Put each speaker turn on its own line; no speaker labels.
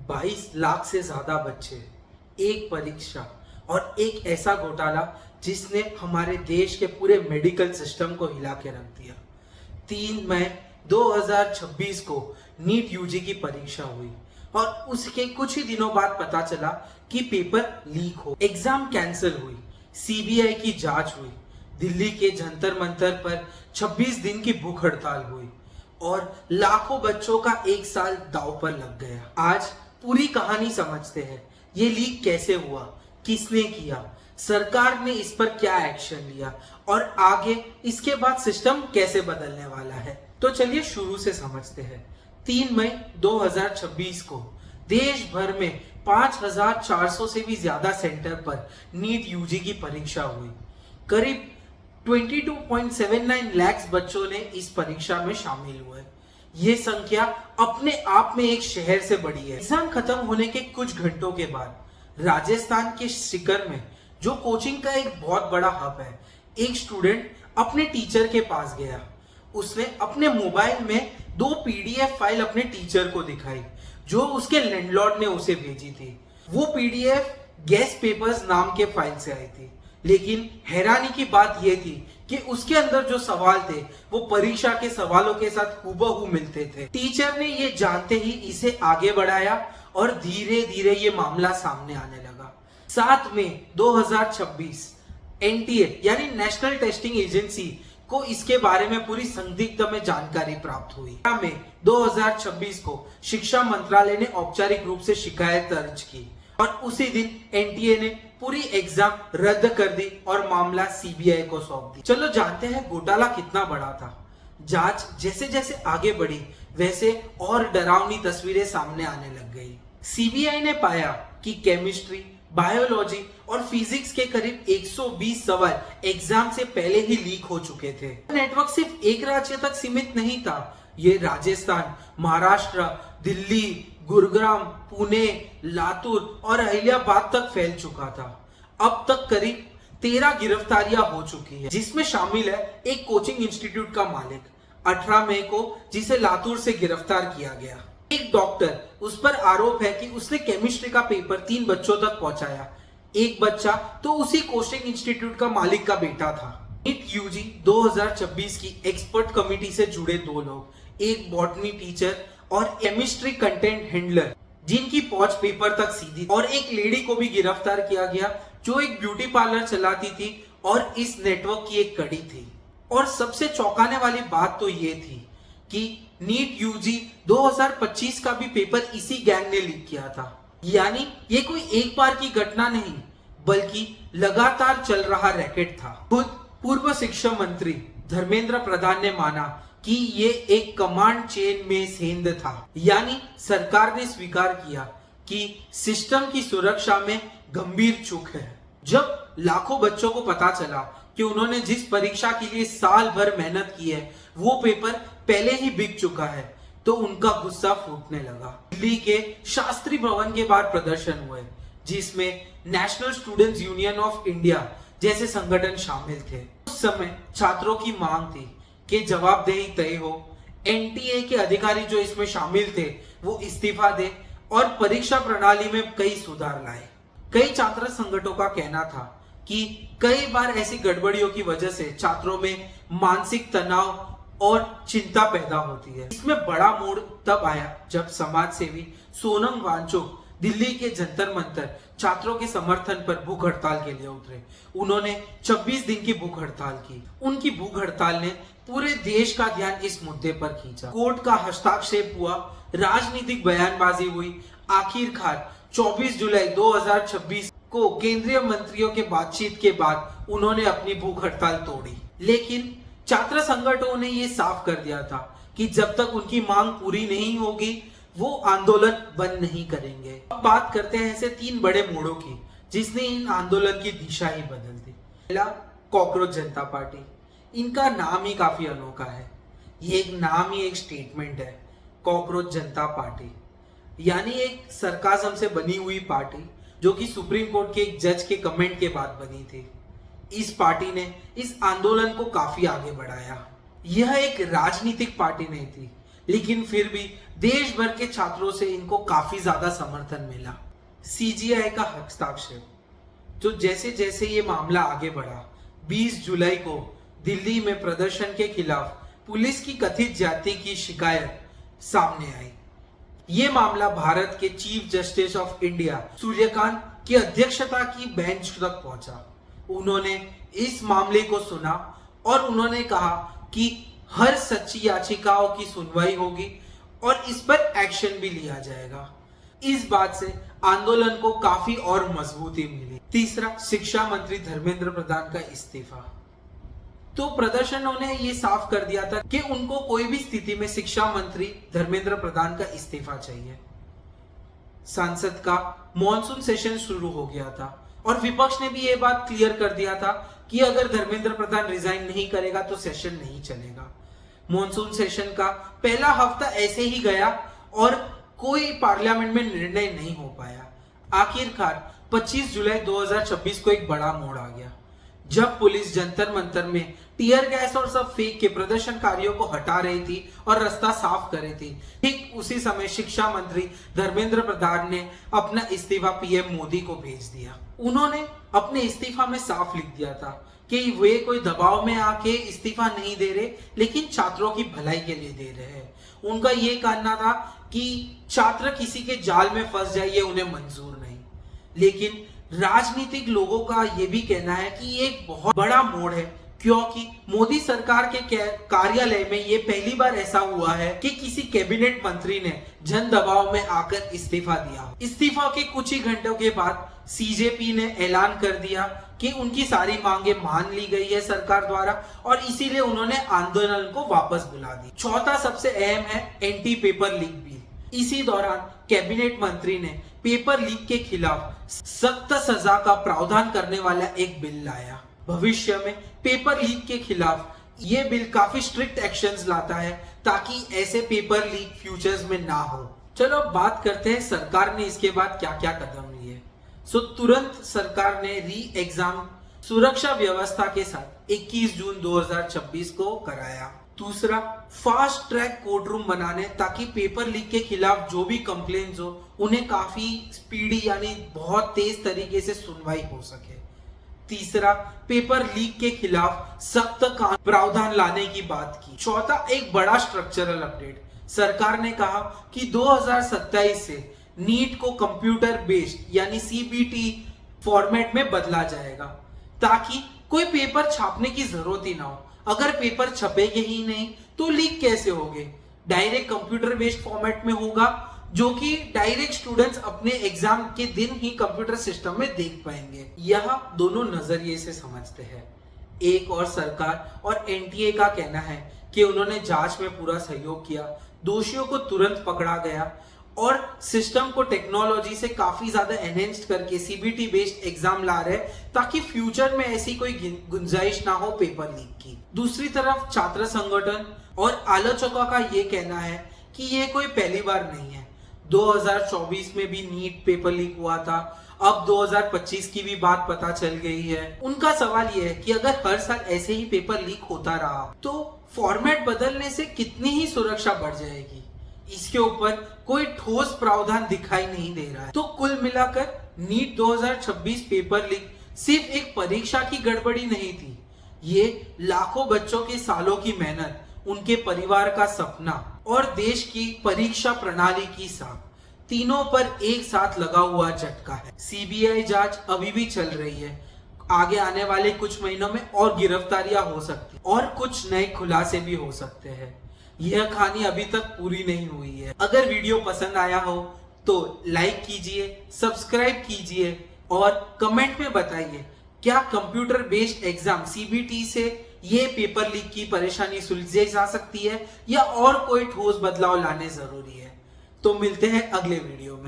22 लाख से ज्यादा बच्चे, एक परीक्षा और एक ऐसा घोटाला जिसने हमारे देश के पूरे मेडिकल सिस्टम को हिला के रख दिया। 3 मई 2026 को नीट यूजी की परीक्षा हुई और उसके कुछ ही दिनों बाद पता चला कि पेपर लीक हो, एग्जाम कैंसिल हुई, सीबीआई की जांच हुई, दिल्ली के जंतर मंतर पर 26 दिन की भूख हड़ताल हुई और लाखों बच्चों का एक साल दांव पर लग गया। आज पूरी कहानी समझते हैं। ये लीक कैसे हुआ, किसने किया, सरकार ने इस पर क्या एक्शन लिया और आगे इसके बाद सिस्टम कैसे बदलने वाला है। तो चलिए शुरू से समझते हैं। 3 मई 2026 को देश भर में 5400 से भी ज्यादा सेंटर पर नीट यूजी की परीक्षा हुई। करीब 22.79 लाख बच्चों ने इस परीक्षा में शामिल हुए। ये संख्या अपने आप में एक शहर से बड़ी है। एग्जाम खत्म होने के कुछ घंटों के बाद राजस्थान के सीकर में, जो कोचिंग का एक बहुत बड़ा हब है, एक स्टूडेंट अपने टीचर के पास गया। उसने अपने मोबाइल में 2 पीडीएफ फाइल अपने टीचर को दिखाई जो उसके लैंडलॉर्ड ने उसे भेजी थी। वो पीडीएफ गेस्ट पेपर्स नाम के फाइल से आई थी, लेकिन हैरानी की बात यह थी कि उसके अंदर जो सवाल थे वो परीक्षा के सवालों के साथ हूबहू मिलते थे। टीचर ने ये जानते ही इसे आगे बढ़ाया और धीरे धीरे ये मामला सामने आने लगा। 7 मई 2026 एनटीए यानी नेशनल टेस्टिंग एजेंसी को इसके बारे में पूरी संदिग्ध में जानकारी प्राप्त हुई। मई 2026 को शिक्षा मंत्रालय ने औपचारिक रूप से शिकायत दर्ज की और उसी दिन एनटीए ने पूरी एग्जाम रद्द कर दी और मामला सीबीआई को सौंप दी। चलो जानते हैं घोटाला कितना बड़ा था। जांच जैसे जैसे आगे बढ़ी वैसे और डरावनी तस्वीरें सामने आने लग गई। सीबीआई ने पाया कि केमिस्ट्री, बायोलॉजी और फिजिक्स के करीब 120 सवाल एग्जाम से पहले ही लीक हो चुके थे। नेटवर्क सिर्फ एक राज्य तक सीमित नहीं था, ये राजस्थान, महाराष्ट्र, दिल्ली, गुरुग्राम, पुणे, लातूर और अहिल्याबाद तक फैल चुका था। अब तक करीब 13 गिरफ्तारियां हो चुकी है, जिसमें शामिल है एक कोचिंग इंस्टीट्यूट का मालिक 18 मई को, जिसे लातूर से गिरफ्तार किया गया। एक डॉक्टर, उस पर आरोप है कि उसने केमिस्ट्री का पेपर 3 बच्चों तक पहुंचाया। एक बच्चा तो उसी कोचिंग इंस्टीट्यूट का मालिक का बेटा था। नीट यूजी 2026 की एक्सपर्ट कमेटी से जुड़े 2 लोग, एक बॉटनी टीचर और केमिस्ट्री कंटेंट हैंडलर, जिनकी पहुंच पेपर तक सीधी, और एक लेडी को भी गिरफ्तार किया गया जो एक ब्यूटी पार्लर चलाती थी और इस नेटवर्क की एक कड़ी थी। और सबसे चौंकाने वाली बात तो ये थी कि नीट यूजी 2025 का भी पेपर इसी गैंग ने लीक किया था। यानी ये कोई एक बार की घटना नहीं बल्कि लगातार चल रहा रैकेट था। खुद पूर्व शिक्षा मंत्री धर्मेंद्र प्रधान ने माना कि ये एक कमांड चेन में सेंध था। यानी सरकार ने स्वीकार किया कि सिस्टम की सुरक्षा में गंभीर चूक है। जब लाखों बच्चों को पता चला कि उन्होंने जिस परीक्षा के लिए साल भर मेहनत की है वो पेपर पहले ही बिक चुका है, तो उनका गुस्सा फूटने लगा। दिल्ली के शास्त्री भवन के बाहर प्रदर्शन हुए, जिसमें national students union of India जैसे संगठन शामिल थे। उस समय छात्रों की मांग थी कि जवाबदेही तय हो, एनटीए के अधिकारी जो इसमें शामिल थे वो इस्तीफा दे और परीक्षा प्रणाली में कई सुधार लाए। कई छात्र संगठनों का कहना था कि कई बार ऐसी गड़बड़ियों की वजह से छात्रों में मानसिक तनाव और चिंता पैदा होती है। इसमें बड़ा मोड़ तब आया जब समाज सेवी सोनम वांगचुक दिल्ली के जंतर मंतर छात्रों के समर्थन पर भूख हड़ताल के लिए उतरे। उन्होंने 26 दिन की भूख हड़ताल की। उनकी भूख हड़ताल ने पूरे देश का ध्यान इस मुद्दे पर खींचा। कोर्ट का हस्तक्षेप हुआ, राजनीतिक बयानबाजी हुई। आखिरकार 24 जुलाई 2026 को केंद्रीय मंत्रियों के बातचीत के बाद उन्होंने अपनी भूख हड़ताल तोड़ी। लेकिन छात्र संगठनों ने यह साफ कर दिया था कि जब तक उनकी मांग पूरी नहीं होगी वो आंदोलन बंद नहीं करेंगे। अब बात करते हैं ऐसे 3 बड़े मोड़ों की जिसने इन आंदोलन की दिशा ही बदल दी। पहला, कॉकरोच जनता पार्टी। इनका नाम ही काफी अनोखा है। ये एक नाम ही एक स्टेटमेंट है, कॉकरोच जनता पार्टी। यानी एक सरकाजम से बनी हुई पार्टी जो कि सुप्रीम कोर्ट के एक जज के कमेंट के बाद बनी थी। इस पार्टी ने इस आंदोलन को काफी आगे बढ़ाया। यह एक राजनीतिक पार्टी नहीं थी, लेकिन फिर भी देश भर के छात्रों से इनको काफी ज्यादा समर्थन मिला। सीजीआई का हस्ताक्षर। तो जैसे जैसे ये मामला आगे बढ़ा, 20 जुलाई को दिल्ली में प्रदर्शन के खिलाफ पुलिस की कथित ज्यादती की शिकायत सामने आई। ये मामला भारत के chief justice of India Suryakant की अध्यक्षता की बेंच तक पहुंचा। उन्होंने इस मामले को सुना और उन्होंने कहा कि हर सच्ची याचिकाओं की सुनवाई होगी और इस पर एक्शन भी लिया जाएगा। इस बात से आंदोलन को काफी और मजबूती मिली। तीसरा, शिक्षा मंत्री धर्मेंद्र प्रधान का इस्तीफा। तो प्रदर्शनों ने ये साफ कर दिया था कि उनको कोई भी स्थिति में शिक्षा मंत्री धर्मेंद्र प्रधान का इस्तीफा चाहिए। संसद का मॉनसून सेशन शुरू हो गया था और विपक्ष ने भी ये बात क्लियर कर दिया था कि अगर धर्मेंद्र प्रधान रिजाइन नहीं करेगा तो सेशन नहीं चलेगा। मॉनसून सेशन का पहला हफ्ता ऐसे ही गया और कोई पार्लियामेंट में निर्णय नहीं हो पाया। आखिरकार 25 जुलाई 2026 को एक बड़ा मोड़ आ गया, जब पुलिस जंतर मंतर में टीयर गैस और सब फेंक के प्रदर्शनकारियों को हटा रही थी और रास्ता साफ कर रही थी। ठीक उसी समय शिक्षा मंत्री धर्मेंद्र प्रधान ने अपना इस्तीफा पीएम मोदी को भेज दिया। उन्होंने अपने इस्तीफा में साफ लिख दिया था कि वे कोई दबाव में आके इस्तीफा नहीं दे रहे, लेकिन छात्रों की भलाई के लिए दे रहे हैं। उनका ये कहना था कि छात्र किसी के जाल में फंस जाए, ये उन्हें मंजूर नहीं। लेकिन राजनीतिक लोगों का यह भी कहना है कि ये एक बहुत बड़ा मोड़ है, क्योंकि मोदी सरकार के कार्यालय में ये पहली बार ऐसा हुआ है कि किसी कैबिनेट मंत्री ने जन दबाव में आकर इस्तीफा दिया। इस्तीफा के कुछ ही घंटों के बाद सीजेपी ने ऐलान कर दिया कि उनकी सारी मांगे मान ली गई है सरकार द्वारा और इसीलिए उन्होंने आंदोलन को वापस बुला दी। चौथा सबसे अहम है एंटी पेपर लीक बिल। इसी दौरान कैबिनेट मंत्री ने पेपर लीक के खिलाफ सख्त सजा का प्रावधान करने वाला एक बिल लाया। भविष्य में पेपर लीक के खिलाफ ये बिल काफी स्ट्रिक्ट एक्शंस लाता है ताकि ऐसे पेपर लीक फ्यूचर्स में ना हो। चलो अब बात करते हैं सरकार ने इसके बाद क्या क्या कदम लिए। तुरंत सरकार ने री एग्जाम सुरक्षा व्यवस्था के साथ 21 जून 2026 को कराया। दूसरा, फास्ट ट्रैक कोर्ट रूम बनाने ताकि पेपर लीक के खिलाफ जो भी कंप्लेंट्स हो उन्हें काफी स्पीडी यानी बहुत तेज तरीके से सुनवाई हो सके। तीसरा, पेपर लीक के खिलाफ सख्त प्रावधान लाने की बात की। चौथा, एक बड़ा स्ट्रक्चरल अपडेट। सरकार ने कहा कि 2027 से नीट को कंप्यूटर बेस्ड यानी सीबीटी फॉर्मेट में बदला जाएगा ताकि कोई पेपर छापने की जरूरत ही ना हो। अगर पेपर छपेगे ही नहीं तो लीक कैसे होंगे? डायरेक्ट कंप्यूटर बेस्ड फॉर्मेट में होगा, जो कि डायरेक्ट स्टूडेंट्स अपने एग्जाम के दिन ही कंप्यूटर सिस्टम में देख पाएंगे। यह दोनों नजरिए से समझते हैं। एक और सरकार और एनटीए का कहना है कि उन्होंने जांच में पूरा सहयोग किया, दोषियों को तुरंत पकड़ा गया और सिस्टम को टेक्नोलॉजी से काफी ज्यादा एनहेंस्ड करके सीबीटी बेस्ड एग्जाम ला रहे ताकि फ्यूचर में ऐसी कोई गुंजाइश ना हो पेपर लीक की। दूसरी तरफ छात्र संगठन और आलोचकों का ये कहना है कि ये कोई पहली बार नहीं है। 2024 में भी नीट पेपर लीक हुआ था, अब 2025 की भी बात पता चल गई है। उनका सवाल यह है कि अगर हर साल ऐसे ही पेपर लीक होता रहा तो फॉर्मेट बदलने से कितनी ही सुरक्षा बढ़ जाएगी? इसके ऊपर कोई ठोस प्रावधान दिखाई नहीं दे रहा है। तो कुल मिलाकर नीट 2026 पेपर लीक सिर्फ एक परीक्षा की गड़बड़ी नहीं थी, ये लाखों बच्चों के सालों की मेहनत, उनके परिवार का सपना और देश की परीक्षा प्रणाली की साख, तीनों पर एक साथ लगा हुआ झटका है। सीबीआई जांच अभी भी चल रही है। आगे आने वाले कुछ महीनों में और गिरफ्तारियां हो सकती और कुछ नए खुलासे भी हो सकते हैं। यह कहानी अभी तक पूरी नहीं हुई है। अगर वीडियो पसंद आया हो तो लाइक कीजिए, सब्सक्राइब कीजिए और कमेंट में बताइए क्या कंप्यूटर बेस्ड एग्जाम सीबीटी से ये पेपर लीक की परेशानी सुलझाई जा सकती है या और कोई ठोस बदलाव लाने जरूरी है। तो मिलते हैं अगले वीडियो में।